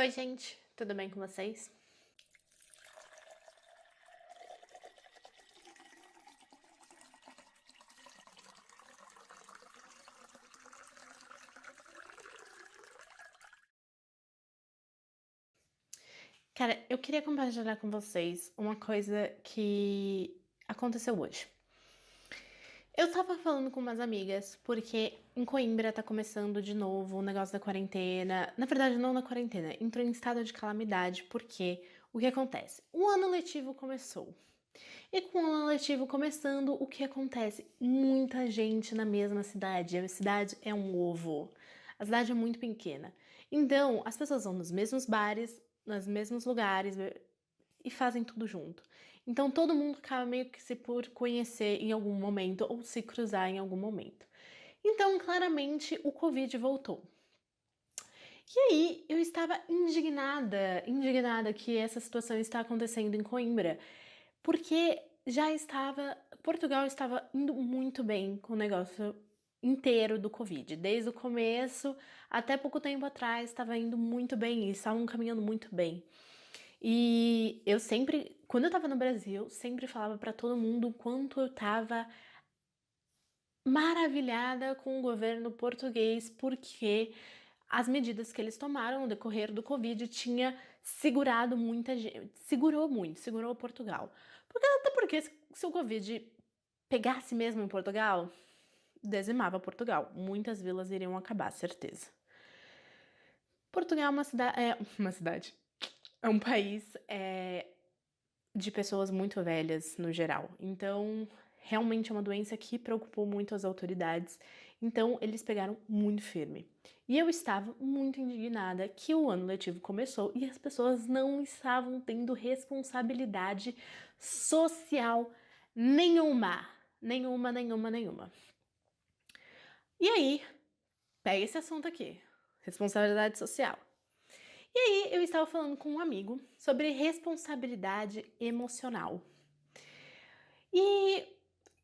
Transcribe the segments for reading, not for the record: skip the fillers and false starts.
Oi, gente, tudo bem com vocês? Cara, eu queria compartilhar com vocês uma coisa que aconteceu hoje. Eu tava falando com umas amigas porque em Coimbra tá começando de novo o negócio da quarentena. Na verdade, não na quarentena, entrou em estado de calamidade porque o que acontece? O ano letivo começou. E com o ano letivo começando, o que acontece? Muita gente na mesma cidade. A cidade é um ovo. A cidade é muito pequena. Então, as pessoas vão nos mesmos bares, nos mesmos lugares e fazem tudo junto. Então, todo mundo acaba meio que se por conhecer em algum momento ou se cruzar em algum momento. Então, claramente, o Covid voltou. E aí, eu estava indignada que essa situação está acontecendo em Coimbra, porque Portugal estava indo muito bem com o negócio inteiro do Covid. Desde o começo até pouco tempo atrás estava indo muito bem e estavam caminhando muito bem. E eu sempre, quando eu tava no Brasil, sempre falava pra todo mundo o quanto eu tava maravilhada com o governo português, porque as medidas que eles tomaram no decorrer do Covid tinha segurado muita gente, segurou Portugal. Até porque se o Covid pegasse mesmo em Portugal, dizimava Portugal. Muitas vilas iriam acabar, certeza. Portugal é uma cidade, é um país de pessoas muito velhas no geral. Então, realmente é uma doença que preocupou muito as autoridades. Então, eles pegaram muito firme. E eu estava muito indignada que o ano letivo começou e as pessoas não estavam tendo responsabilidade social nenhuma. Nenhuma. E aí, pega esse assunto aqui. Responsabilidade social. E aí, eu estava falando com um amigo sobre responsabilidade emocional. E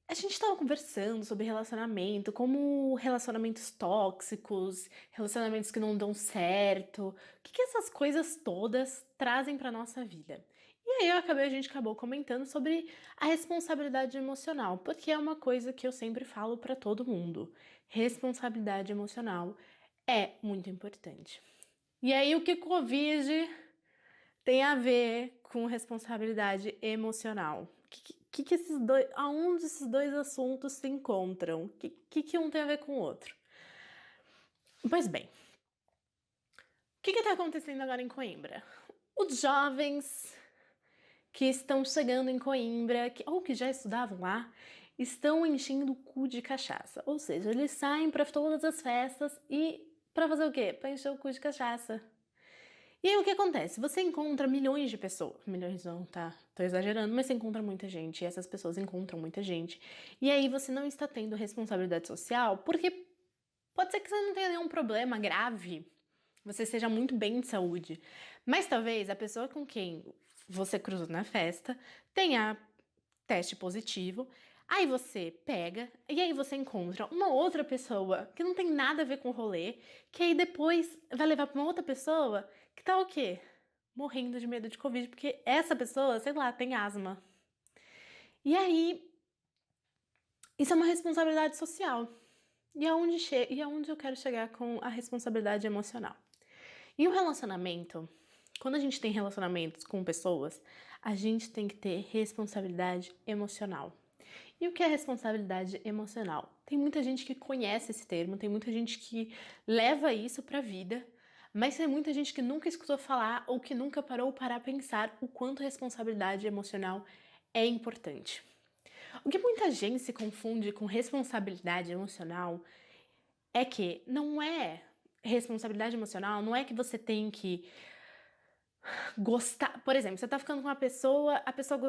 a gente estava conversando sobre relacionamento, como relacionamentos tóxicos, relacionamentos que não dão certo, o que essas coisas todas trazem para nossa vida. E aí a gente acabou comentando sobre a responsabilidade emocional, porque é uma coisa que eu sempre falo para todo mundo. Responsabilidade emocional é muito importante. E aí o que Covid tem a ver com responsabilidade emocional? Que esses dois, aonde esses dois assuntos se encontram? Que um tem a ver com o outro? Pois bem, o que está acontecendo agora em Coimbra? Os jovens que estão chegando em Coimbra, ou que já estudavam lá, estão enchendo o cu de cachaça. Ou seja, eles saem para todas as festas e para fazer o quê? Para encher o cu de cachaça. E aí o que acontece? Você encontra milhões de pessoas. Milhões não, tá? Tô exagerando, mas você encontra muita gente. E essas pessoas encontram muita gente. E aí você não está tendo responsabilidade social, porque pode ser que você não tenha nenhum problema grave. Você seja muito bem de saúde. Mas talvez a pessoa com quem você cruzou na festa tenha teste positivo. Aí você pega e aí você encontra uma outra pessoa que não tem nada a ver com o rolê, que aí depois vai levar pra uma outra pessoa que tá o quê? Morrendo de medo de Covid, porque essa pessoa, sei lá, tem asma. E aí, isso é uma responsabilidade social. E aonde eu quero chegar com a responsabilidade emocional? Em um relacionamento, quando a gente tem relacionamentos com pessoas, a gente tem que ter responsabilidade emocional. E o que é responsabilidade emocional? Tem muita gente que conhece esse termo, tem muita gente que leva isso pra vida, mas tem muita gente que nunca escutou falar ou que nunca parou para pensar o quanto responsabilidade emocional é importante. O que muita gente se confunde com responsabilidade emocional é que não é responsabilidade emocional, não é que você tem que gostar. Por exemplo, você tá ficando com uma pessoa, a pessoa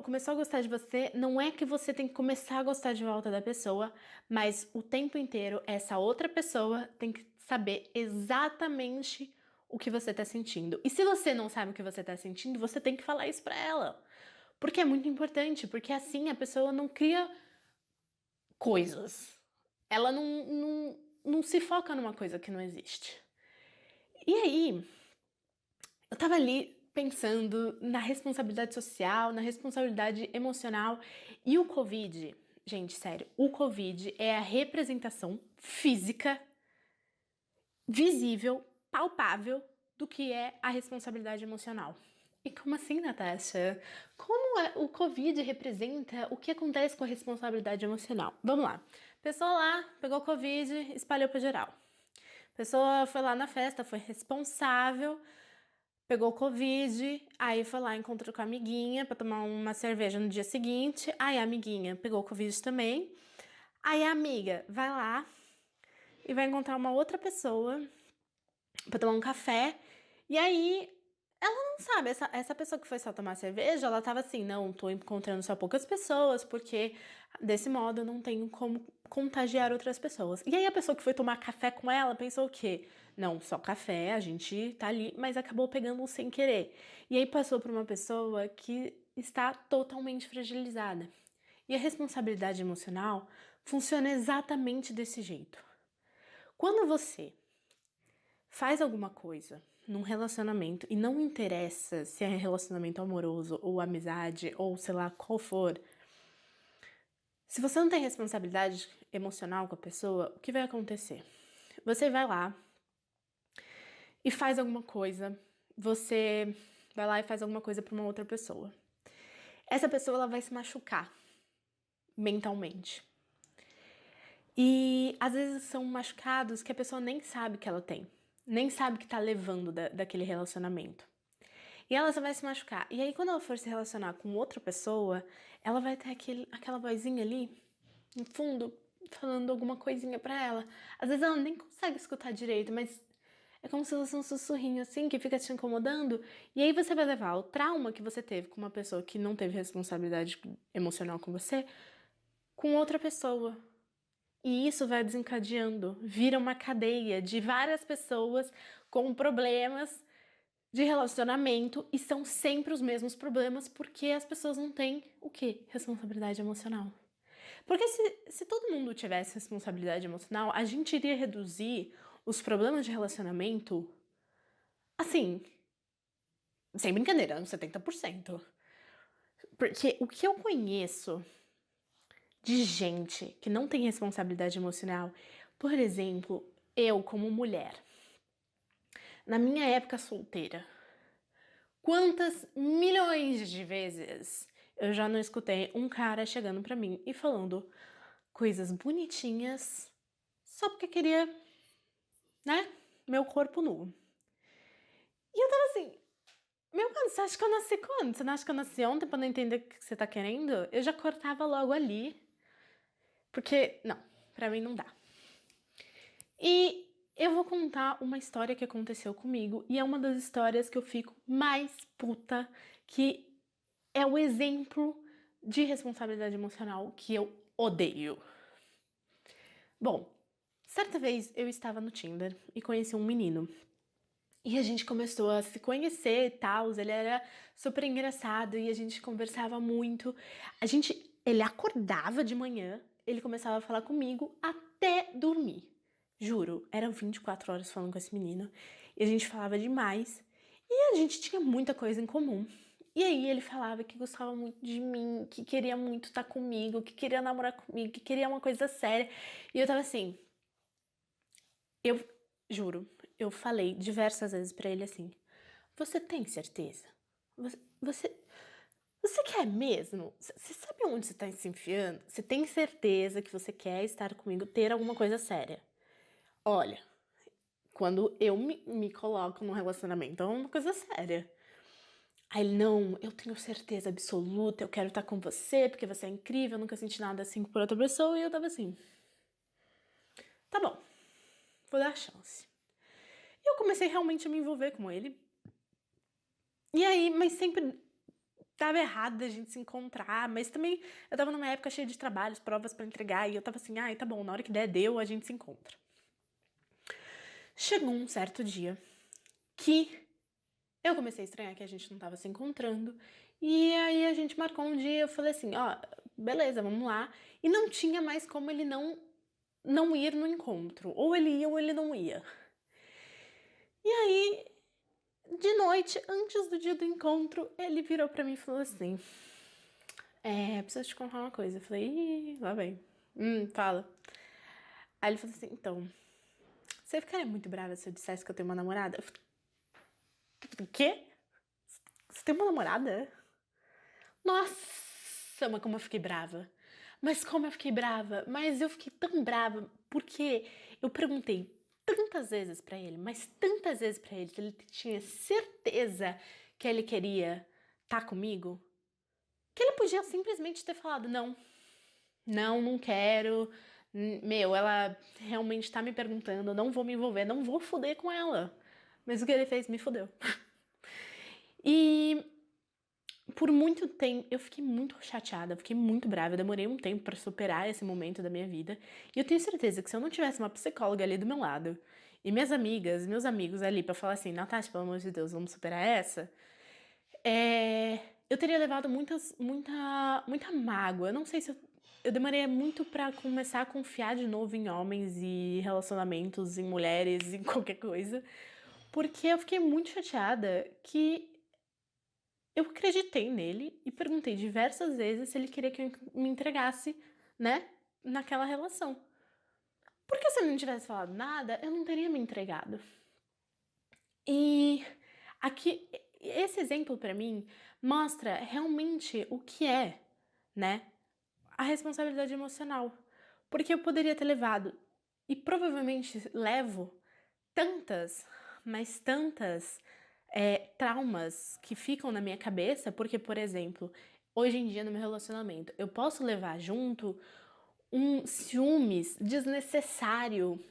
começou a gostar de você, não é que você tem que começar a gostar de volta da pessoa, mas o tempo inteiro essa outra pessoa tem que saber exatamente o que você tá sentindo. E se você não sabe o que você tá sentindo, você tem que falar isso pra ela. Porque é muito importante, porque assim a pessoa não cria coisas. Ela não se foca numa coisa que não existe. E aí, Eu estava ali pensando na responsabilidade social, na responsabilidade emocional e o Covid, gente, sério, o Covid é a representação física, visível, palpável do que é a responsabilidade emocional. E como assim, Natasha? Como o Covid representa o que acontece com a responsabilidade emocional? Vamos lá. Pessoa lá, pegou Covid, espalhou para geral. Pessoa foi lá na festa, foi responsável, pegou Covid, aí foi lá, encontrou com a amiguinha pra tomar uma cerveja no dia seguinte, aí a amiguinha pegou Covid também, aí a amiga vai lá e vai encontrar uma outra pessoa pra tomar um café, e aí ela não sabe, essa pessoa que foi só tomar cerveja, ela tava assim, não, tô encontrando só poucas pessoas, porque desse modo eu não tenho como contagiar outras pessoas. E aí a pessoa que foi tomar café com ela pensou o quê? Não, só café, a gente tá ali, mas acabou pegando um sem querer. E aí passou pra uma pessoa que está totalmente fragilizada. E a responsabilidade emocional funciona exatamente desse jeito. Quando você faz alguma coisa num relacionamento e não interessa se é relacionamento amoroso ou amizade ou sei lá qual for, se você não tem responsabilidade emocional com a pessoa, o que vai acontecer? Você vai lá e faz alguma coisa, você vai lá e faz alguma coisa para uma outra pessoa. Essa pessoa ela vai se machucar mentalmente. E às vezes são machucados que a pessoa nem sabe que ela tem, nem sabe que tá levando daquele relacionamento. E ela só vai se machucar. E aí, quando ela for se relacionar com outra pessoa, ela vai ter aquela vozinha ali, no fundo, falando alguma coisinha pra ela. Às vezes ela nem consegue escutar direito, mas é como se fosse um sussurrinho assim, que fica te incomodando. E aí você vai levar o trauma que você teve com uma pessoa que não teve responsabilidade emocional com você, com outra pessoa. E isso vai desencadeando, vira uma cadeia de várias pessoas com problemas de relacionamento e são sempre os mesmos problemas porque as pessoas não têm o quê? Responsabilidade emocional. Porque se todo mundo tivesse responsabilidade emocional, a gente iria reduzir os problemas de relacionamento, assim, sem brincadeira, uns 70%. Porque o que eu conheço de gente que não tem responsabilidade emocional, por exemplo, eu como mulher, na minha época solteira, quantas milhões de vezes eu já não escutei um cara chegando pra mim e falando coisas bonitinhas só porque queria, né, meu corpo nu. E eu tava assim, meu mano, você acha que eu nasci quando? Você não acha que eu nasci ontem pra não entender o que você tá querendo? Eu já cortava logo ali, porque, não, pra mim não dá. E eu vou contar uma história que aconteceu comigo e é uma das histórias que eu fico mais puta, que é o exemplo de responsabilidade emocional que eu odeio. Bom, certa vez eu estava no Tinder e conheci um menino. E a gente começou a se conhecer e tal, ele era super engraçado e a gente conversava muito. Ele acordava de manhã, ele começava a falar comigo até dormir. Juro, eram 24 horas falando com esse menino. E a gente falava demais. E a gente tinha muita coisa em comum. E aí ele falava que gostava muito de mim, que queria muito estar comigo, que queria namorar comigo, que queria uma coisa séria. E eu tava assim, eu juro, eu falei diversas vezes pra ele assim: "Você tem certeza? Você, você, você quer mesmo? Você sabe onde você tá se enfiando? Você tem certeza que você quer estar comigo, ter alguma coisa séria? Olha, quando eu me coloco num relacionamento, é uma coisa séria." Aí ele, não, eu tenho certeza absoluta, eu quero estar com você, porque você é incrível, eu nunca senti nada assim por outra pessoa. E eu tava assim, tá bom, vou dar a chance. E eu comecei realmente a me envolver com ele. E aí, mas sempre tava errado da gente se encontrar, mas também eu tava numa época cheia de trabalhos, provas pra entregar, e eu tava assim, ai, tá bom, na hora que der, deu, a gente se encontra. Chegou um certo dia que eu comecei a estranhar que a gente não tava se encontrando, e aí a gente marcou um dia, eu falei assim, ó, beleza, vamos lá, e não tinha mais como ele não ir no encontro, ou ele ia ou ele não ia. E aí De noite, antes do dia do encontro, ele virou pra mim e falou assim: preciso te contar uma coisa. Eu falei: ih, lá vem. Fala. Aí ele falou assim: então, você ficaria muito brava se eu dissesse que eu tenho uma namorada? Eu falei: o quê? Você tem uma namorada? Nossa, mas como eu fiquei brava. Mas como eu fiquei brava. Mas eu fiquei tão brava porque eu perguntei tantas vezes pra ele, mas tantas vezes pra ele, se ele tinha certeza que ele queria estar comigo, que ele podia simplesmente ter falado: não, não quero. Meu, ela realmente tá me perguntando, eu não vou me envolver, não vou foder com ela. Mas o que ele fez me fodeu. E por muito tempo, eu fiquei muito chateada, fiquei muito brava, eu demorei um tempo pra superar esse momento da minha vida. E eu tenho certeza que se eu não tivesse uma psicóloga ali do meu lado, e minhas amigas, meus amigos ali pra falar assim: Natasha, pelo amor de Deus, vamos superar essa, eu teria levado muita mágoa. Eu não sei se eu demorei muito pra começar a confiar de novo em homens e relacionamentos, em mulheres, em qualquer coisa. Porque eu fiquei muito chateada que eu acreditei nele e perguntei diversas vezes se ele queria que eu me entregasse, né, naquela relação. Porque se ele não tivesse falado nada, eu não teria me entregado. E aqui, esse exemplo pra mim mostra realmente o que é, né, a responsabilidade emocional. Porque eu poderia ter levado, e provavelmente levo, tantas, mas tantas traumas que ficam na minha cabeça, porque, por exemplo, hoje em dia no meu relacionamento, eu posso levar junto um ciúmes desnecessário,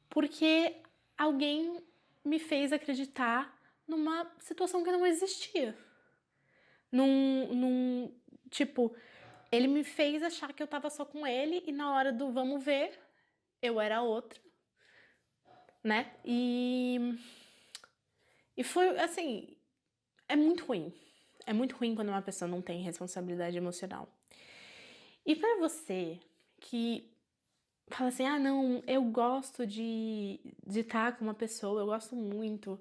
porque alguém me fez acreditar numa situação que não existia. Tipo, ele me fez achar que eu tava só com ele e na hora do vamos ver, eu era outra, né? E foi assim, é muito ruim. É muito ruim quando uma pessoa não tem responsabilidade emocional. E pra você que fala assim: ah, não, eu gosto de estar com uma pessoa, eu gosto muito,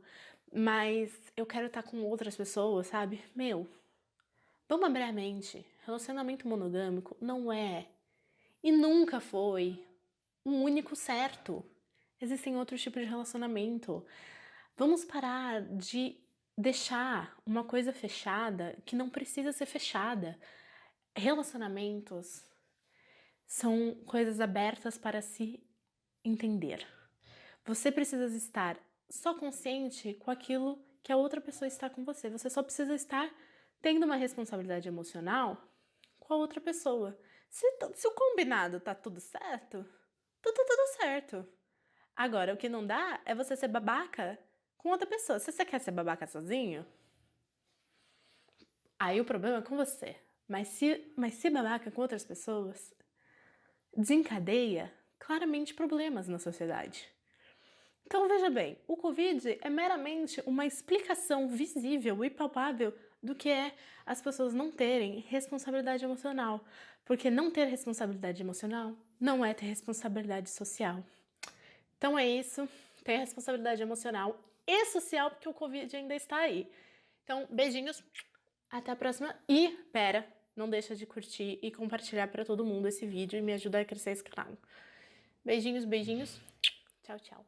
mas eu quero estar com outras pessoas, sabe? Meu, vamos abrir a mente. Relacionamento monogâmico não é e nunca foi um único certo. Existem outros tipos de relacionamento. Vamos parar de deixar uma coisa fechada que não precisa ser fechada. Relacionamentos são coisas abertas para se entender. Você precisa estar só consciente com aquilo que a outra pessoa está com você. Você só precisa estar tendo uma responsabilidade emocional com a outra pessoa. Se o combinado tá tudo certo, tá tudo certo. Agora, o que não dá é você ser babaca com outra pessoa. Se você quer ser babaca sozinho, aí o problema é com você. Mas se babaca com outras pessoas, desencadeia claramente problemas na sociedade. Então veja bem, o Covid é meramente uma explicação visível e palpável do que é as pessoas não terem responsabilidade emocional. Porque não ter responsabilidade emocional não é ter responsabilidade social. Então é isso, tenha responsabilidade emocional e social, porque o Covid ainda está aí. Então, beijinhos, até a próxima. E, pera, não deixa de curtir e compartilhar para todo mundo esse vídeo e me ajudar a crescer esse canal. Beijinhos, beijinhos. Tchau, tchau.